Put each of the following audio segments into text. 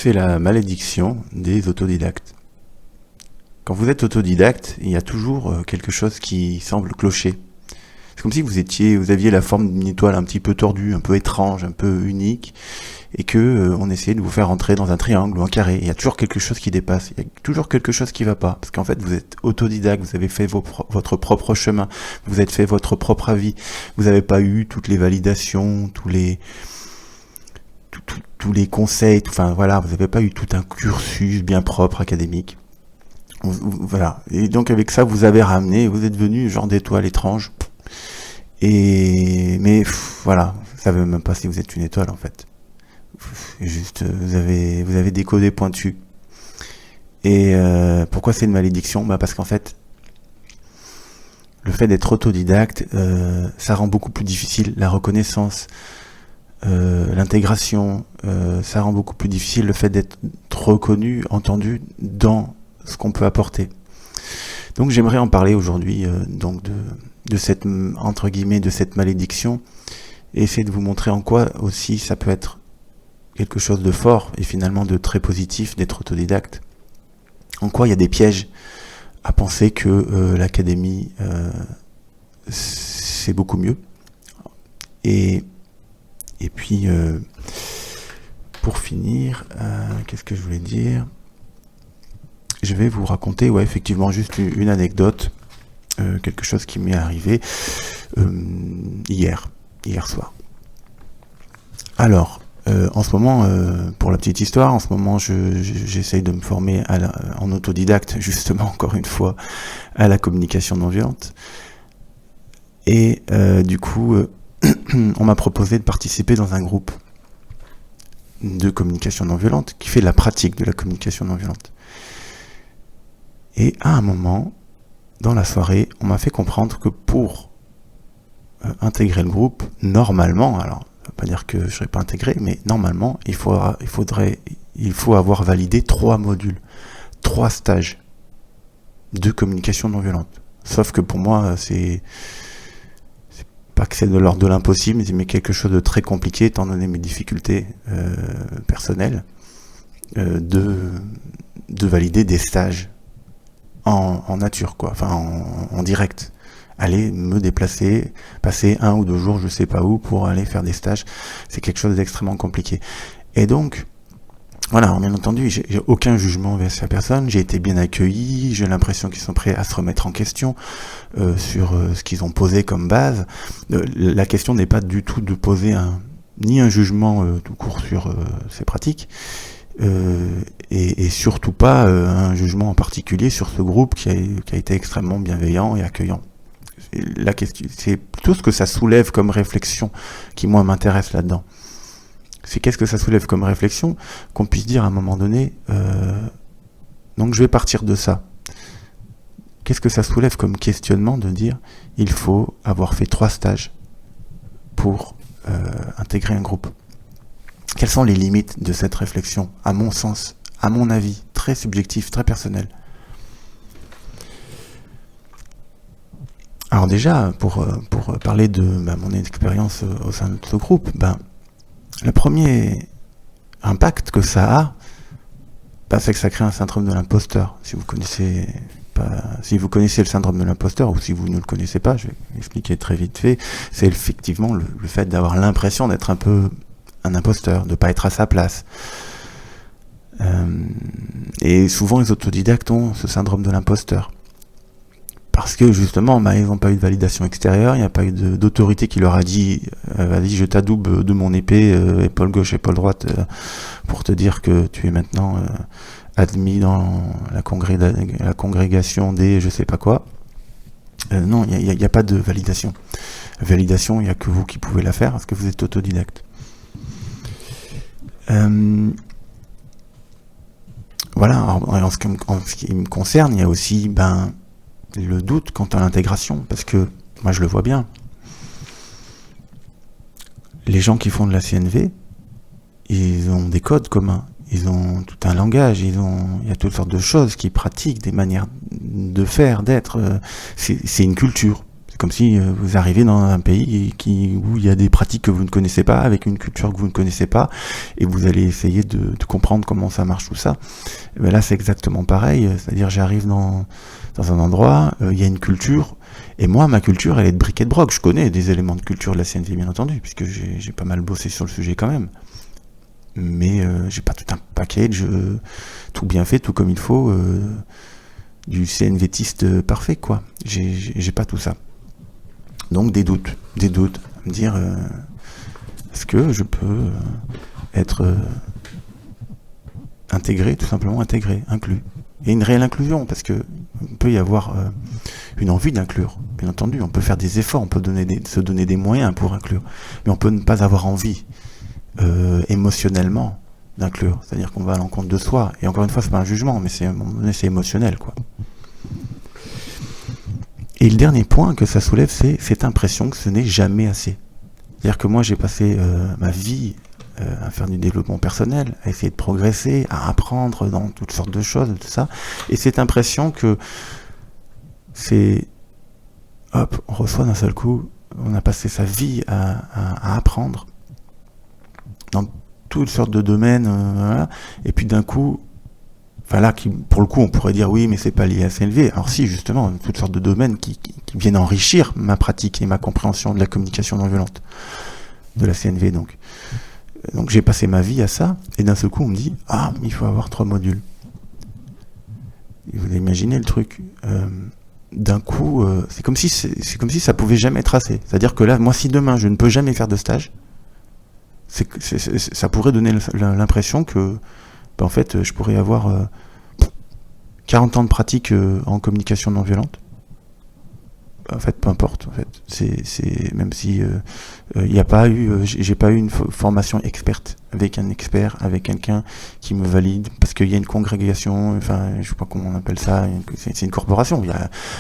C'est la malédiction des autodidactes. Quand vous êtes autodidacte, il y a toujours quelque chose qui semble clocher. C'est comme si vous aviez la forme d'une étoile un petit peu tordue, un peu étrange, un peu unique, et que on essayait de vous faire entrer dans un triangle ou un carré. Il y a toujours quelque chose qui dépasse, il y a toujours quelque chose qui va pas, parce qu'en fait vous êtes autodidacte, vous avez fait votre propre chemin, vous avez fait votre propre avis, vous n'avez pas eu toutes les validations, tous les conseils, enfin voilà, vous n'avez pas eu tout un cursus bien propre académique. Voilà. Et donc avec ça, vous avez ramené, vous êtes devenu genre d'étoile étrange. Mais voilà, vous savez même pas si vous êtes une étoile en fait. Juste, vous avez décodé pointu. Et pourquoi c'est une malédiction ? Parce qu'en fait, le fait d'être autodidacte, ça rend beaucoup plus difficile la reconnaissance, l'intégration. Ça rend beaucoup plus difficile le fait d'être reconnu, entendu dans ce qu'on peut apporter. Donc j'aimerais en parler aujourd'hui de cette, entre guillemets, de cette malédiction, et essayer de vous montrer en quoi aussi ça peut être quelque chose de fort et finalement de très positif d'être autodidacte. En quoi il y a des pièges à penser que l'académie c'est beaucoup mieux. Et puis pour finir, qu'est-ce que je voulais dire ? Je vais vous raconter, effectivement, juste une anecdote, quelque chose qui m'est arrivé hier soir. Alors, en ce moment, pour la petite histoire, en ce moment, j'essaye de me former en autodidacte, justement, encore une fois, à la communication non violente. Et du coup, on m'a proposé de participer dans un groupe de communication non violente qui fait la pratique de la communication non violente. Et à un moment, dans la soirée, on m'a fait comprendre que pour intégrer le groupe, normalement, alors ça ne veut pas dire que je ne serais pas intégré, mais normalement, il faut avoir validé 3 modules, 3 stages de communication non violente. Sauf que pour moi, c'est pas que c'est de l'ordre de l'impossible, mais quelque chose de très compliqué, étant donné mes difficultés personnelles, de valider des stages en nature, quoi, enfin en direct. Aller me déplacer, passer 1 ou 2 jours, je sais pas où, pour aller faire des stages, c'est quelque chose d'extrêmement compliqué. Et donc, voilà, bien entendu, j'ai aucun jugement vers ces personnes, j'ai été bien accueilli, j'ai l'impression qu'ils sont prêts à se remettre en question sur ce qu'ils ont posé comme base. La question n'est pas du tout de poser ni un jugement tout court sur ces pratiques, et surtout pas un jugement en particulier sur ce groupe qui a été extrêmement bienveillant et accueillant. La question, c'est plutôt ce que ça soulève comme réflexion qui moi m'intéresse là-dedans. C'est qu'est-ce que ça soulève comme réflexion, qu'on puisse dire à un moment donné, donc je vais partir de ça. Qu'est-ce que ça soulève comme questionnement de dire, il faut avoir fait 3 stages pour intégrer un groupe. Quelles sont les limites de cette réflexion, à mon sens, à mon avis, très subjectif, très personnel. Alors déjà, pour parler de mon expérience au sein de ce groupe, le premier impact que ça a, c'est que ça crée un syndrome de l'imposteur. Si vous connaissez le syndrome de l'imposteur, ou si vous ne le connaissez pas, je vais expliquer très vite fait, c'est effectivement le fait d'avoir l'impression d'être un peu un imposteur, de ne pas être à sa place. Et souvent les autodidactes ont ce syndrome de l'imposteur. Parce que justement, ils n'ont pas eu de validation extérieure, il n'y a pas eu d'autorité qui leur a dit vas-y, je t'adoube de mon épée, épaule gauche, épaule droite, pour te dire que tu es maintenant admis dans la congrégation des je sais pas quoi. Non, il n'y a pas de validation. Validation, il n'y a que vous qui pouvez la faire, parce que vous êtes autodidacte. Voilà, en ce qui me concerne, il y a aussi le doute quant à l'intégration, parce que moi je le vois bien. Les gens qui font de la CNV, ils ont des codes communs, ils ont tout un langage, il y a toutes sortes de choses qu'ils pratiquent, des manières de faire, d'être. C'est une culture, C'est comme si vous arrivez dans un pays où il y a des pratiques que vous ne connaissez pas, avec une culture que vous ne connaissez pas, et vous allez essayer de comprendre comment ça marche tout ça. Et ben là, c'est exactement pareil. C'est-à-dire, j'arrive dans un endroit, il y a une culture, et moi, ma culture, elle est de bric et de broc. Je connais des éléments de culture de la CNV, bien entendu, puisque j'ai pas mal bossé sur le sujet quand même. Mais j'ai pas tout un package, tout bien fait, tout comme il faut, du CNVtiste parfait, quoi. J'ai pas tout ça. Donc des doutes, à me dire, est-ce que je peux être intégré, tout simplement intégré, inclus. Et une réelle inclusion, parce que il peut y avoir une envie d'inclure, bien entendu. On peut faire des efforts, on peut se donner des moyens pour inclure, mais on peut ne pas avoir envie émotionnellement d'inclure. C'est-à-dire qu'on va à l'encontre de soi. Et encore une fois, c'est pas un jugement, mais c'est émotionnel, quoi. Et le dernier point que ça soulève, c'est cette impression que ce n'est jamais assez. C'est-à-dire que moi, j'ai passé ma vie à faire du développement personnel, à essayer de progresser, à apprendre dans toutes sortes de choses, tout ça. Et cette impression que c'est... Hop, on reçoit d'un seul coup, on a passé sa vie à apprendre dans toutes sortes de domaines, voilà. Et puis d'un coup... Enfin là, pour le coup, on pourrait dire oui, mais c'est pas lié à CNV. Alors si, justement, toutes sortes de domaines qui viennent enrichir ma pratique et ma compréhension de la communication non violente, de la CNV. Donc j'ai passé ma vie à ça, et d'un seul coup, on me dit il faut avoir 3 modules. Et vous imaginez le truc. D'un coup, c'est comme si ça pouvait jamais être assez. C'est-à-dire que là, moi, si demain je ne peux jamais faire de stage, ça pourrait donner l'impression que en fait, je pourrais avoir 40 ans de pratique en communication non violente. En fait, peu importe. En fait, c'est même si il n'y a pas eu, j'ai pas eu une formation experte avec un expert, avec quelqu'un qui me valide, parce qu'il y a une congrégation. Enfin, je sais pas comment on appelle ça. C'est une corporation.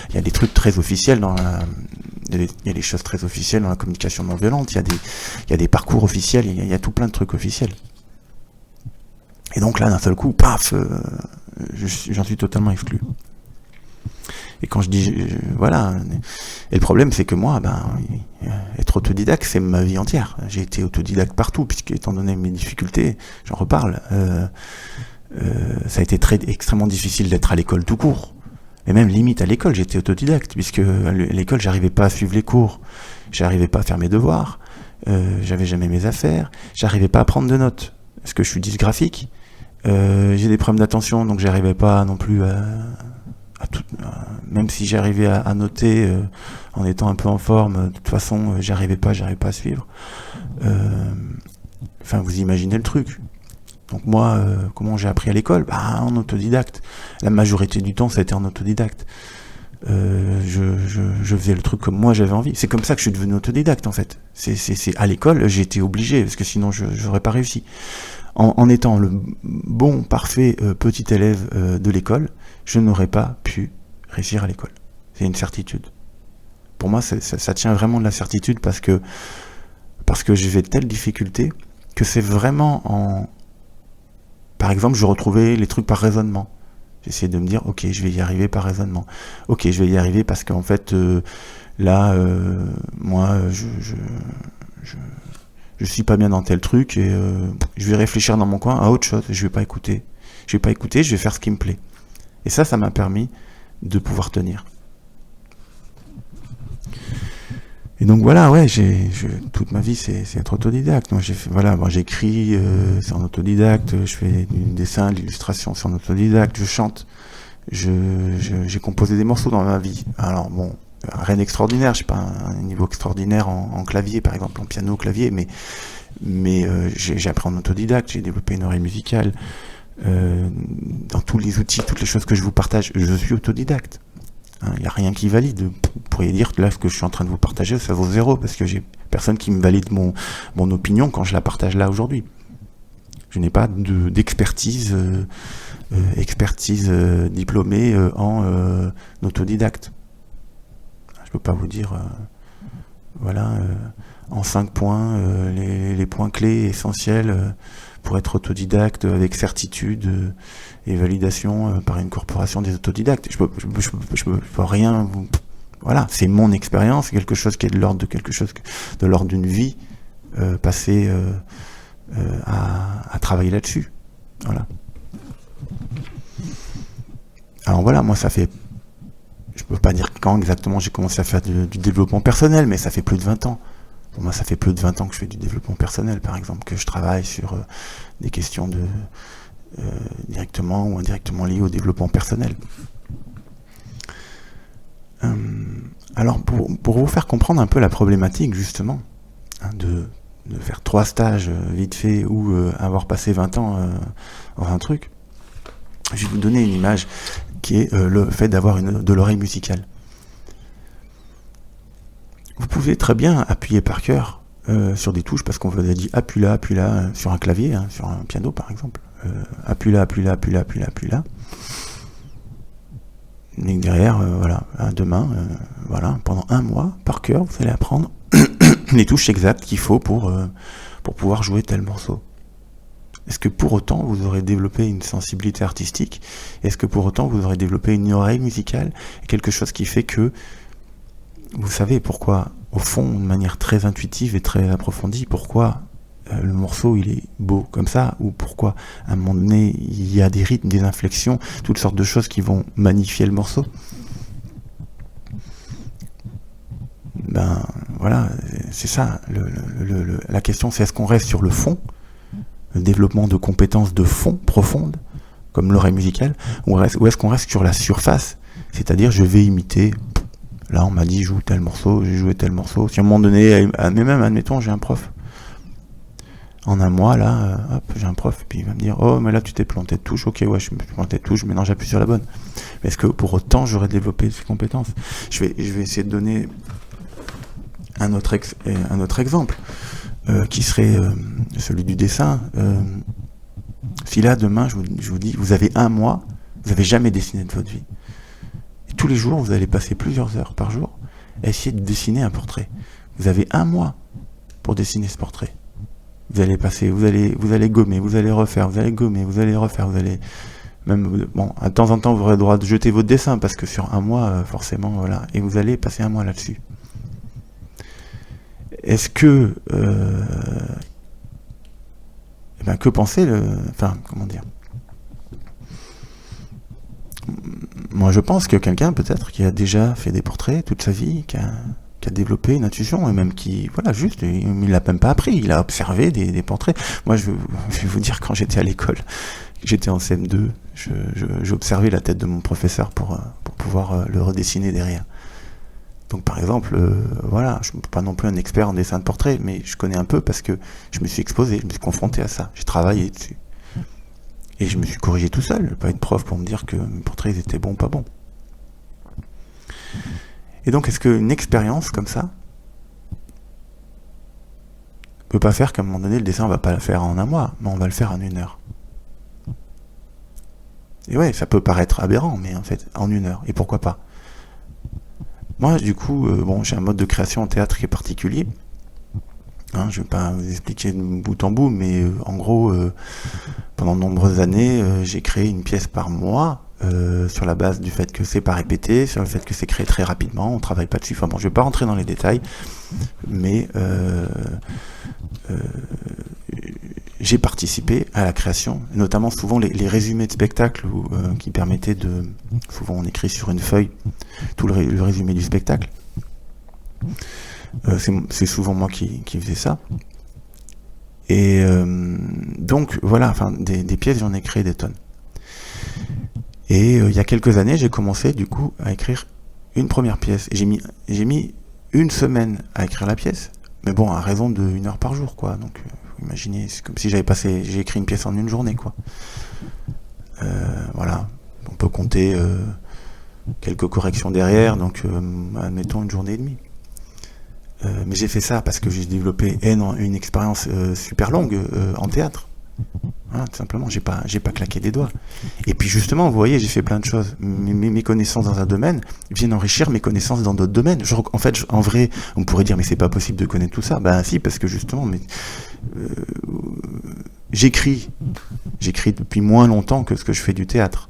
Il y a des trucs très officiels il y a des choses très officielles dans la communication non violente. Il y a des parcours officiels. Il y a tout plein de trucs officiels. Et donc là, d'un seul coup, paf, j'en suis totalement exclu. Et quand je dis, voilà, et le problème c'est que moi, être autodidacte, c'est ma vie entière. J'ai été autodidacte partout, puisque étant donné mes difficultés, j'en reparle, ça a été extrêmement difficile d'être à l'école tout court. Et même limite à l'école, j'étais autodidacte, puisque à l'école, j'arrivais pas à suivre les cours, j'arrivais pas à faire mes devoirs, j'avais jamais mes affaires, j'arrivais pas à prendre de notes, parce que je suis dysgraphique. J'ai des problèmes d'attention, donc j'arrivais pas non plus même si j'arrivais à noter en étant un peu en forme, de toute façon j'arrivais pas à suivre. Enfin, vous imaginez le truc. Donc moi, comment j'ai appris à l'école ? En autodidacte. La majorité du temps, ça a été en autodidacte. Je faisais le truc comme moi j'avais envie. C'est comme ça que je suis devenu autodidacte en fait. C'est à l'école, j'ai été obligé, parce que sinon j'aurais pas réussi. En étant le bon, parfait petit élève de l'école, je n'aurais pas pu réussir à l'école. C'est une certitude. Pour moi, ça tient vraiment de la certitude, parce que j'ai de telles difficultés que c'est vraiment Par exemple, je retrouvais les trucs par raisonnement. J'essayais de me dire, ok, je vais y arriver par raisonnement. Ok, je vais y arriver parce qu'en fait, là, moi, je suis pas bien dans tel truc, et je vais réfléchir dans mon coin à autre chose. Je vais pas écouter, je vais faire ce qui me plaît. Et ça m'a permis de pouvoir tenir. Et donc voilà, ouais, toute ma vie c'est être autodidacte. Donc j'écris, c'est en autodidacte. Je fais du dessin, de l'illustration, c'est en autodidacte. Je chante, j'ai composé des morceaux dans ma vie. Alors bon, rien d'extraordinaire. Je suis pas un niveau extraordinaire en clavier, par exemple, en piano, clavier, mais j'ai appris en autodidacte. J'ai développé une oreille musicale. Dans tous les outils, toutes les choses que je vous partage, je suis autodidacte. Il n'y a rien qui valide. Vous pourriez dire que là, ce que je suis en train de vous partager, ça vaut 0, parce que j'ai personne qui me valide mon opinion quand je la partage là aujourd'hui. Je n'ai pas d'expertise diplômée en autodidacte. Je peux pas vous dire, en 5 points, les points clés essentiels pour être autodidacte avec certitude et validation par une corporation des autodidactes. Je peux rien voilà, c'est mon expérience, quelque chose qui est de l'ordre de quelque chose, de l'ordre d'une vie passée à travailler là-dessus. Voilà. Alors voilà, moi ça fait, je peux pas dire quand exactement j'ai commencé à faire du développement personnel, mais ça fait plus de 20 ans. Pour moi, ça fait plus de 20 ans que je fais du développement personnel, par exemple, que je travaille sur des questions directement ou indirectement liées au développement personnel. Alors, pour vous faire comprendre un peu la problématique, justement, de faire 3 stages vite fait ou avoir passé 20 ans dans un truc, je vais vous donner une image qui est le fait d'avoir de l'oreille musicale. Vous pouvez très bien appuyer par cœur sur des touches, parce qu'on vous a dit appuie là, sur un clavier, sur un piano par exemple. Appuie là. Et derrière, voilà, à deux mains, voilà, pendant 1 mois, par cœur, vous allez apprendre les touches exactes qu'il faut pour pouvoir jouer tel morceau. Est-ce que pour autant vous aurez développé une sensibilité artistique? Est-ce que pour autant vous aurez développé une oreille musicale? Quelque chose qui fait que vous savez pourquoi, au fond, de manière très intuitive et très approfondie, pourquoi le morceau il est beau comme ça, ou pourquoi à un moment donné il y a des rythmes, des inflexions, toutes sortes de choses qui vont magnifier le morceau. Ben voilà, c'est ça. La question, c'est est-ce qu'on reste sur le fond, le développement de compétences de fond profondes, comme l'oreille musicale, ou est-ce qu'on reste sur la surface, c'est-à-dire je vais imiter. Là, on m'a dit joue tel morceau, j'ai joué tel morceau. Si à un moment donné, mais même admettons, j'ai un prof. En 1 mois, là, hop, j'ai un prof, puis il va me dire oh, mais là, tu t'es planté de touche. Ok, ouais, je me suis planté de touche, mais non, j'appuie sur la bonne. Mais est-ce que pour autant, j'aurais développé ces compétences? Je vais essayer de donner un autre exemple, qui serait celui du dessin. Si là, demain, je vous dis, vous avez 1 mois, vous n'avez jamais dessiné de votre vie. Et tous les jours, vous allez passer plusieurs heures par jour à essayer de dessiner un portrait. Vous avez 1 mois pour dessiner ce portrait. Vous allez passer, vous allez gommer, vous allez refaire, vous allez gommer, vous allez refaire, vous allez même, bon, à temps en temps, vous aurez le droit de jeter votre dessin parce que sur 1 mois, forcément, voilà, et vous allez passer 1 mois là-dessus. Est-ce que, que penser comment dire? Moi, je pense que quelqu'un, peut-être, qui a déjà fait des portraits toute sa vie, qui a développé une intuition, et même qui, voilà, juste, il l'a même pas appris, il a observé des portraits. Moi, je vais vous dire, quand j'étais à l'école, j'étais en CM2, j'observais la tête de mon professeur pour pouvoir le redessiner derrière. Donc, par exemple, voilà, je ne suis pas non plus un expert en dessin de portrait, mais je connais un peu parce que je me suis exposé, je me suis confronté à ça, j'ai travaillé dessus. Et je me suis corrigé tout seul, pas être prof pour me dire que mes portraits étaient bons ou pas bons. Et donc, est-ce qu'une expérience comme ça peut pas faire qu'à un moment donné, le dessin, on va pas le faire en 1 mois, mais on va le faire en 1 heure? Et ouais, ça peut paraître aberrant, mais en fait, en 1 heure. Et pourquoi pas? Moi, du coup, j'ai un mode de création en théâtre qui est particulier. Je vais pas vous expliquer de bout en bout, mais en gros, pendant de nombreuses années, j'ai créé une pièce par mois, sur la base du fait que c'est pas répété, sur le fait que c'est créé très rapidement, on travaille pas dessus. Enfin bon, je vais pas rentrer dans les détails, mais j'ai participé à la création, notamment souvent les résumés de spectacles qui permettaient de... Souvent on écrit sur une feuille tout le résumé du spectacle. C'est souvent moi qui faisais ça. Et donc voilà, enfin des pièces, j'en ai créé des tonnes. Et il y a quelques années, j'ai commencé du coup à écrire une première pièce. Et j'ai mis 1 semaine à écrire la pièce, mais bon, à raison de 1 heure par jour, quoi. Donc vous imaginez, c'est comme si j'ai écrit une pièce en 1 journée, quoi. Voilà, on peut compter quelques corrections derrière, donc admettons 1 journée et demie. Mais j'ai fait ça parce que j'ai développé une expérience super longue en théâtre. Voilà, tout simplement, j'ai pas claqué des doigts. Et puis justement, vous voyez, j'ai fait plein de choses. Mes connaissances dans un domaine viennent enrichir mes connaissances dans d'autres domaines. En vrai, on pourrait dire, mais c'est pas possible de connaître tout ça. Ben si, parce que justement, j'écris depuis moins longtemps que ce que je fais du théâtre.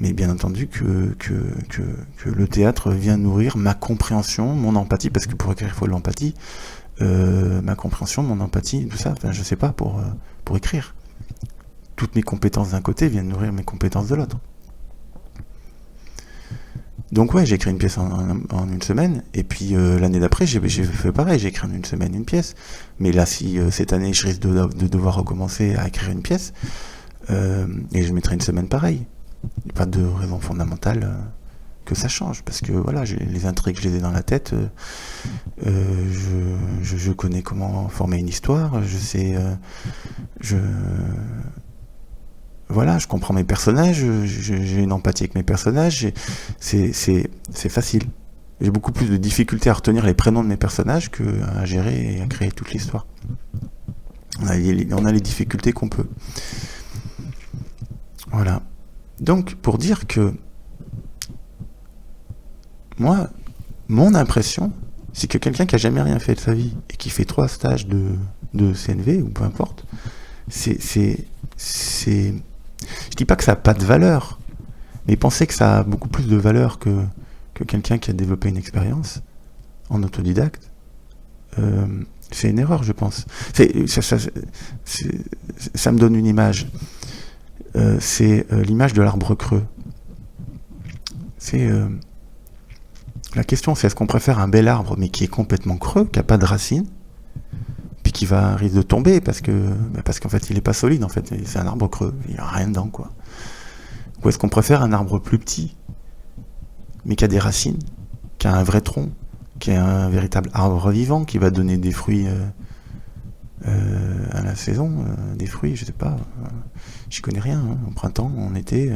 mais bien entendu que le théâtre vient nourrir ma compréhension, mon empathie, parce que pour écrire il faut de l'empathie, ma compréhension, mon empathie, tout ça, enfin, je sais pas, pour écrire. Toutes mes compétences d'un côté viennent nourrir mes compétences de l'autre. Donc ouais, j'ai écrit une pièce en une semaine, et puis l'année d'après, j'ai fait pareil, j'ai écrit en une semaine une pièce. Mais là, si cette année, je risque de devoir recommencer à écrire une pièce, et je mettrai une semaine pareil. Il n'y a pas de raison fondamentale que ça change, parce que voilà, les intrigues, je les ai dans la tête, je connais comment former une histoire, je sais... Voilà, je comprends mes personnages, j'ai une empathie avec mes personnages, c'est facile. J'ai beaucoup plus de difficultés à retenir les prénoms de mes personnages qu'à gérer et à créer toute l'histoire. On a les difficultés qu'on peut. Voilà. Donc, pour dire que moi, mon impression, c'est que quelqu'un qui a jamais rien fait de sa vie et qui fait 3 stages de CNV, ou peu importe, je dis pas que ça n'a pas de valeur, mais penser que ça a beaucoup plus de valeur que quelqu'un qui a développé une expérience en autodidacte, c'est une erreur, je pense. Ça me donne une image. C'est l'image de l'arbre creux. La question, c'est est-ce qu'on préfère un bel arbre, mais qui est complètement creux, qui n'a pas de racines, puis qui risque de tomber parce qu'en fait il n'est pas solide, en fait, c'est un arbre creux, il n'y a rien dedans, quoi. Ou est-ce qu'on préfère un arbre plus petit, mais qui a des racines, qui a un vrai tronc, qui est un véritable arbre vivant, qui va donner des fruits à la saison, des fruits, je sais pas, j'y connais rien, hein, au printemps, en été,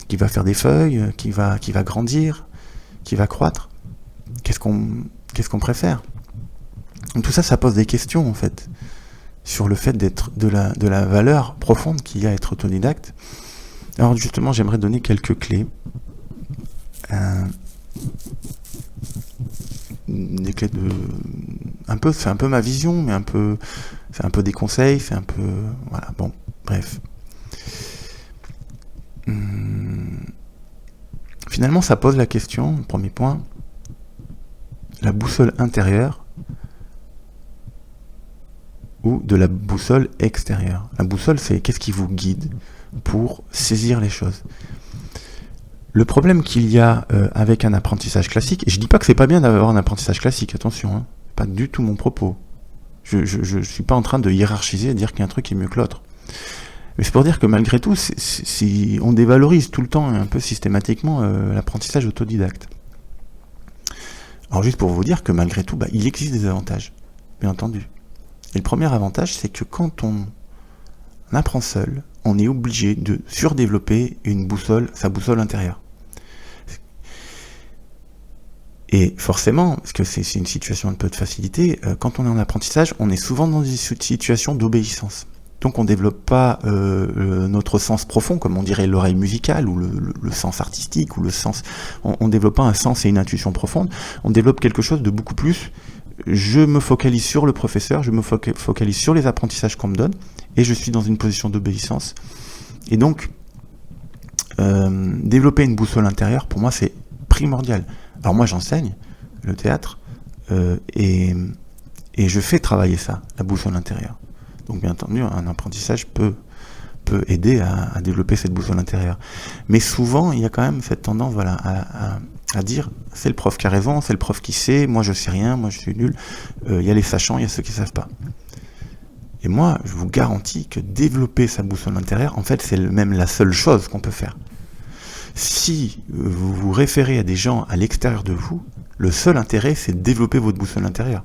qui va faire des feuilles, qui va grandir, qui va croître. Qu'est-ce qu'on préfère? Donc tout ça, ça pose des questions, en fait, sur le fait d'être de la valeur profonde qu'il y a à être autodidacte. Alors justement, j'aimerais donner quelques clés. Des clés c'est un peu ma vision, mais c'est un peu des conseils, c'est un peu... Voilà, bon, bref. Finalement, ça pose la question, premier point, la boussole intérieure ou de la boussole extérieure. La boussole, c'est qu'est-ce qui vous guide pour saisir les choses. Le problème qu'il y a avec un apprentissage classique, et je dis pas que c'est pas bien d'avoir un apprentissage classique, attention, hein, pas du tout mon propos. Je suis pas en train de hiérarchiser et dire qu'il y a un truc qui est mieux que l'autre. Mais c'est pour dire que malgré tout, on dévalorise tout le temps, un peu systématiquement, l'apprentissage autodidacte. Alors juste pour vous dire que malgré tout, il existe des avantages, bien entendu. Et le premier avantage, c'est que quand on apprend seul, on est obligé de surdévelopper sa boussole intérieure. Et forcément, parce que c'est une situation un peu de facilité, quand on est en apprentissage, on est souvent dans une situation d'obéissance. Donc on ne développe pas notre sens profond, comme on dirait l'oreille musicale, ou le sens artistique, ou le sens... On ne développe pas un sens et une intuition profonde, on développe quelque chose de beaucoup plus... Je me focalise sur le professeur, je me focalise sur les apprentissages qu'on me donne, et je suis dans une position d'obéissance. Et donc, développer une boussole intérieure, pour moi, c'est primordial. Alors moi, j'enseigne le théâtre, et je fais travailler ça, la boussole intérieure. Donc bien entendu, un apprentissage peut aider à développer cette boussole intérieure. Mais souvent, il y a quand même cette tendance à dire c'est le prof qui a raison, c'est le prof qui sait, moi je sais rien, moi je suis nul. Il y a les sachants, il y a ceux qui savent pas. Et moi, je vous garantis que développer sa boussole intérieure, en fait, c'est même la seule chose qu'on peut faire. Si vous vous référez à des gens à l'extérieur de vous, le seul intérêt, c'est de développer votre boussole intérieure.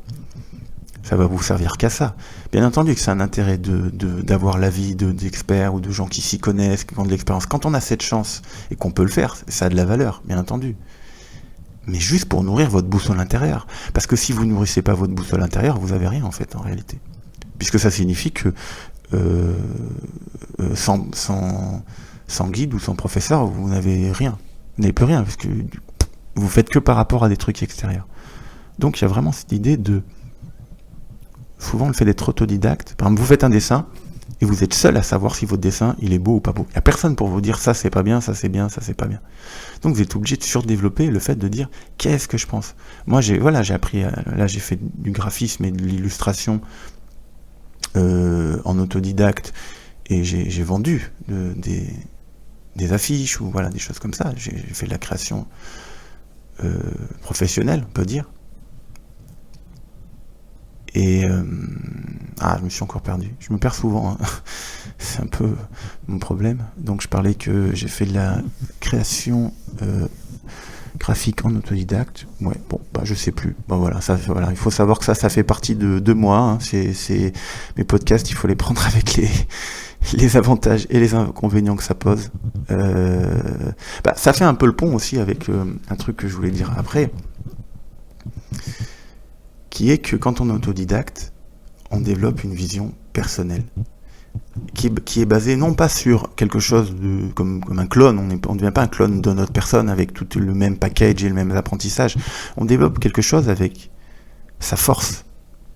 Ça va vous servir qu'à ça. Bien entendu que c'est un intérêt d'avoir l'avis d'experts ou de gens qui s'y connaissent, qui ont de l'expérience. Quand on a cette chance et qu'on peut le faire, ça a de la valeur, bien entendu. Mais juste pour nourrir votre boussole intérieure. Parce que si vous ne nourrissez pas votre boussole intérieure, vous n'avez rien en fait, en réalité. Puisque ça signifie que sans guide ou sans professeur, vous n'avez rien. Vous n'avez plus rien, parce que vous faites que par rapport à des trucs extérieurs. Donc il y a vraiment cette idée de... Souvent le fait d'être autodidacte, par exemple vous faites un dessin, Et vous êtes seul à savoir si votre dessin, il est beau ou pas beau. Il n'y a personne pour vous dire ça c'est pas bien, ça c'est bien, ça c'est pas bien. Donc vous êtes obligé de surdévelopper le fait de dire qu'est-ce que je pense. Moi j'ai appris, là j'ai fait du graphisme et de l'illustration en autodidacte et j'ai vendu des affiches ou voilà des choses comme ça. J'ai fait de la création professionnelle, on peut dire. Et je me suis encore perdu. Je me perds souvent, hein. C'est un peu mon problème. Donc je parlais que j'ai fait de la création graphique en autodidacte. Ouais, bon, je sais plus. Bon voilà, il faut savoir que ça fait partie de moi. Hein. C'est mes podcasts, il faut les prendre avec les avantages et les inconvénients que ça pose. Ça fait un peu le pont aussi avec un truc que je voulais dire après, qui est que quand on est autodidacte, on développe une vision personnelle, qui est basée non pas sur quelque chose comme un clone, on ne devient pas un clone de notre personne avec tout le même package et le même apprentissage, on développe quelque chose avec sa force,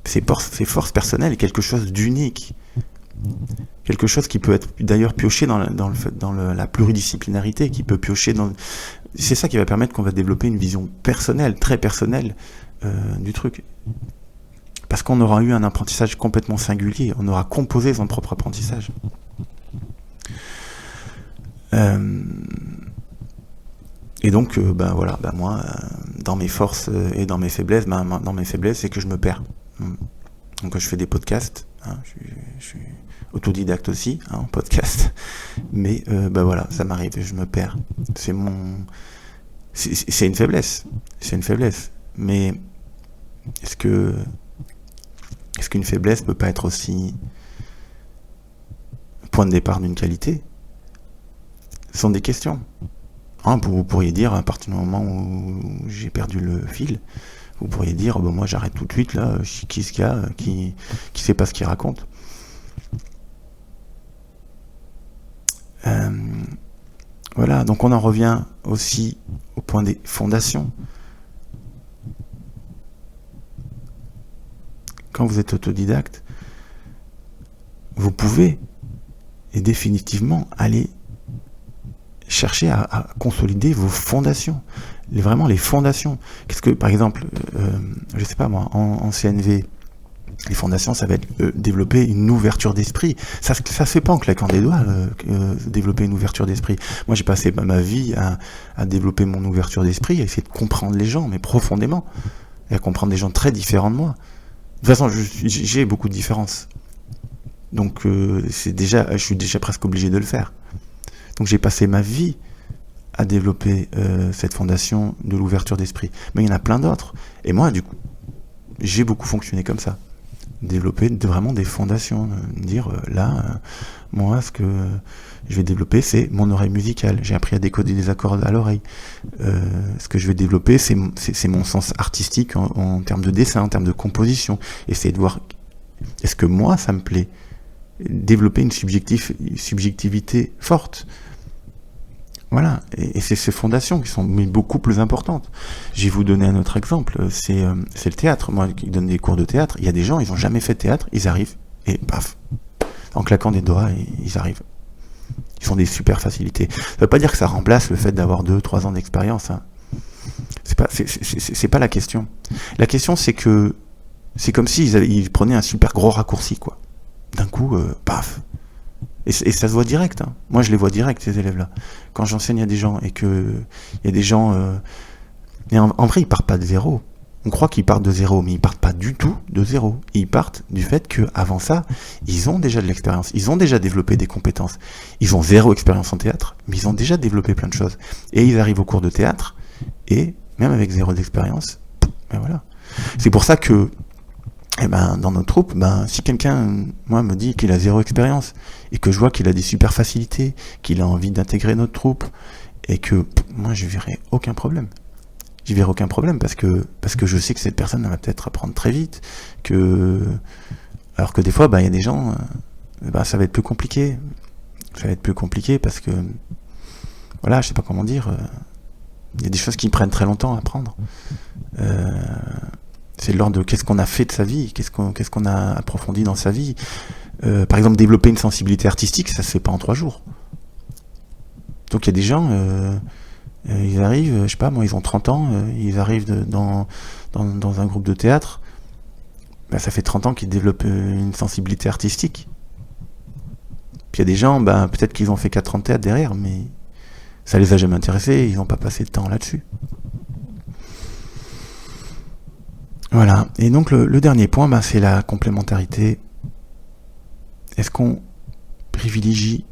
ses forces personnelles, et quelque chose d'unique, quelque chose qui peut être d'ailleurs pioché dans la pluridisciplinarité, qui peut piocher dans... C'est ça qui va permettre qu'on va développer une vision personnelle, très personnelle du truc. Parce qu'on aura eu un apprentissage complètement singulier, on aura composé son propre apprentissage. Et donc, moi, dans mes forces et dans mes faiblesses, dans mes faiblesses, c'est que je me perds. Donc, je fais des podcasts, hein, je suis autodidacte aussi, hein, en podcast, mais ça m'arrive, je me perds. C'est une faiblesse, mais est-ce qu'une faiblesse peut pas être aussi point de départ d'une qualité? Ce sont des questions. Vous pourriez dire, à partir du moment où j'ai perdu le fil, vous pourriez dire, moi j'arrête tout de suite, là, qui ce qu'il y a, qui sait pas ce qu'il raconte. Voilà, donc on en revient aussi au point des fondations. Quand vous êtes autodidacte, vous pouvez et définitivement aller chercher à consolider vos fondations, vraiment les fondations. Qu'est-ce que, par exemple, je sais pas moi, en CNV, les fondations, ça va être développer une ouverture d'esprit. Ça se fait pas en claquant des doigts, développer une ouverture d'esprit. Moi, j'ai passé ma vie à développer mon ouverture d'esprit, à essayer de comprendre les gens, mais profondément, et à comprendre des gens très différents de moi. De toute façon, j'ai beaucoup de différences. Donc, je suis déjà presque obligé de le faire. Donc, j'ai passé ma vie à développer cette fondation de l'ouverture d'esprit. Mais il y en a plein d'autres. Et moi, du coup, j'ai beaucoup fonctionné comme ça. Développer vraiment des fondations. Dire, moi, ce que je vais développer, c'est mon oreille musicale. J'ai appris à décoder des accords à l'oreille. Ce que je vais développer, c'est mon sens artistique en termes de dessin, en termes de composition. Essayer de voir, est-ce que moi, ça me plaît? Développer une subjectivité forte. Voilà, et c'est ces fondations qui sont beaucoup plus importantes. Je vais vous donner un autre exemple, c'est le théâtre. Moi qui donne des cours de théâtre, il y a des gens, ils n'ont jamais fait de théâtre, ils arrivent, et paf, en claquant des doigts, ils arrivent. Ils ont des super facilités. Ça ne veut pas dire que ça remplace le fait d'avoir 2-3 ans d'expérience. Hein. C'est pas la question. La question, c'est que c'est comme s'ils prenaient un super gros raccourci, quoi. D'un coup, paf. Et ça se voit direct. Hein. Moi, je les vois direct, ces élèves-là. Quand j'enseigne à des gens et que il y a des gens... mais en vrai, ils partent pas de zéro. On croit qu'ils partent de zéro, mais ils partent pas du tout de zéro. Ils partent du fait qu'avant ça, ils ont déjà de l'expérience. Ils ont déjà développé des compétences. Ils ont 0 expérience en théâtre, mais ils ont déjà développé plein de choses. Et ils arrivent au cours de théâtre, et même avec 0 d'expérience, ben voilà. C'est pour ça que dans notre troupe, si quelqu'un, moi, me dit qu'il a 0 expérience, et que je vois qu'il a des super facilités, qu'il a envie d'intégrer notre troupe, et que moi, je verrai aucun problème. J'y verrai aucun problème, parce que je sais que cette personne, elle va peut-être apprendre très vite, alors que des fois, il y a des gens, ça va être plus compliqué. Ça va être plus compliqué parce que, voilà, je sais pas comment dire, il y a des choses qui prennent très longtemps à apprendre. C'est de l'ordre de qu'est-ce qu'on a fait de sa vie, qu'est-ce qu'on a approfondi dans sa vie. Par exemple, développer une sensibilité artistique, ça se fait pas en 3 jours. Donc il y a des gens, ils arrivent, je sais pas moi, ils ont 30 ans, ils arrivent dans un groupe de théâtre, bah, ça fait 30 ans qu'ils développent une sensibilité artistique. Puis il y a des gens, bah, peut-être qu'ils ont fait 4 ans de théâtre derrière, mais ça les a jamais intéressés, ils n'ont pas passé de temps là-dessus. Voilà, et donc le dernier point, bah, c'est la complémentarité. Est-ce qu'on privilégie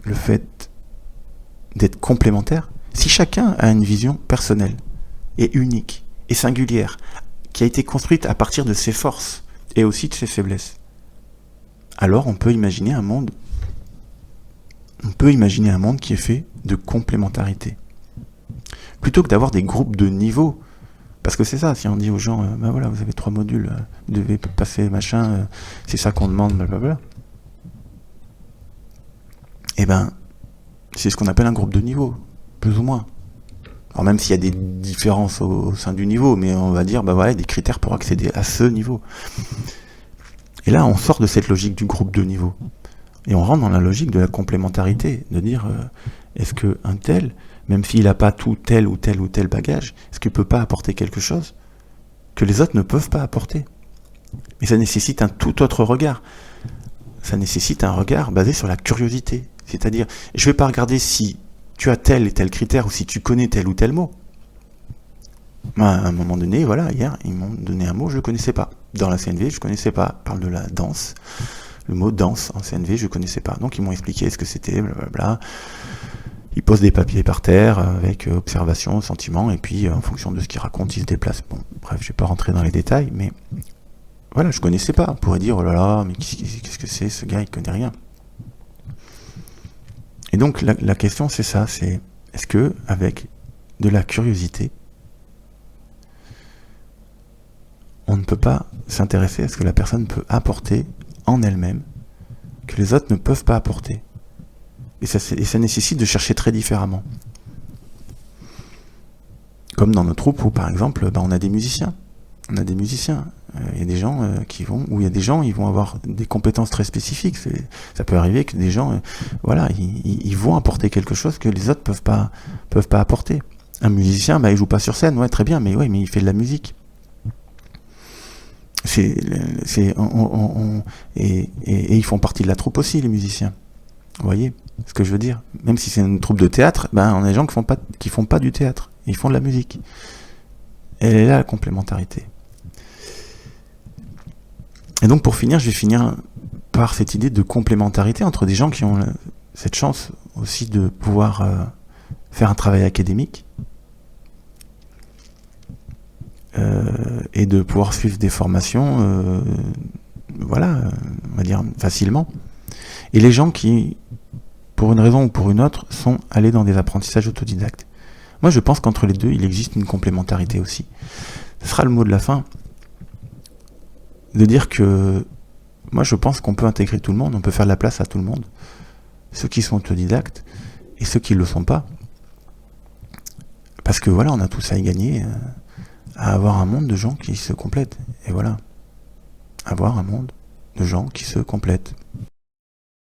le fait d'être complémentaire? Si chacun a une vision personnelle et unique et singulière, qui a été construite à partir de ses forces et aussi de ses faiblesses, alors on peut imaginer un monde qui est fait de complémentarité. Plutôt que d'avoir des groupes de niveaux. Parce que c'est ça, si on dit aux gens, ben voilà, vous avez 3 modules, vous devez passer machin, c'est ça qu'on demande, blablabla. Eh ben, c'est ce qu'on appelle un groupe de niveau, plus ou moins. Alors même s'il y a des différences au sein du niveau, mais on va dire, ben voilà, des critères pour accéder à ce niveau. Et là, on sort de cette logique du groupe de niveau. Et on rentre dans la logique de la complémentarité, de dire, est-ce qu'un tel, même s'il n'a pas tout tel ou tel ou tel bagage, est-ce qu'il ne peut pas apporter quelque chose que les autres ne peuvent pas apporter? Mais ça nécessite un tout autre regard. Ça nécessite un regard basé sur la curiosité. C'est-à-dire, je ne vais pas regarder si tu as tel et tel critère ou si tu connais tel ou tel mot. Moi, à un moment donné, voilà, hier, ils m'ont donné un mot, je ne le connaissais pas. Dans la CNV, je ne connaissais pas. On parle de la danse. Le mot danse en CNV, je ne connaissais pas. Donc ils m'ont expliqué ce que c'était, blablabla. Ils posent des papiers par terre avec observation, sentiment, et puis en fonction de ce qu'ils racontent, ils se déplacent. Bon, bref, je ne vais pas rentrer dans les détails, mais voilà, je ne connaissais pas. On pourrait dire, oh là là, mais qu'est-ce que c'est, ce gars, il ne connaît rien. Et donc la question, c'est ça, c'est est-ce que avec de la curiosité, on ne peut pas s'intéresser à ce que la personne peut apporter en elle-même, que les autres ne peuvent pas apporter. Et ça nécessite de chercher très différemment. Comme dans nos troupes où, par exemple, on a des musiciens. Il y a des gens ils vont avoir des compétences très spécifiques. Ça peut arriver que des gens, ils vont apporter quelque chose que les autres peuvent pas apporter. Un musicien, il joue pas sur scène, ouais, très bien, mais il fait de la musique. Et ils font partie de la troupe aussi, les musiciens. Vous voyez ce que je veux dire? Même si c'est une troupe de théâtre, on a des gens qui font pas du théâtre, ils font de la musique. Elle est là, la complémentarité. Et donc pour finir, je vais finir par cette idée de complémentarité entre des gens qui ont cette chance aussi de pouvoir faire un travail académique et de pouvoir suivre des formations, on va dire facilement. Et les gens qui, pour une raison ou pour une autre, sont allés dans des apprentissages autodidactes. Moi, je pense qu'entre les deux, il existe une complémentarité aussi. Ce sera le mot de la fin, de dire que moi, je pense qu'on peut intégrer tout le monde, on peut faire de la place à tout le monde, ceux qui sont autodidactes et ceux qui ne le sont pas. Parce que voilà, on a tous à y gagner, à avoir un monde de gens qui se complètent. Et voilà, avoir un monde de gens qui se complètent.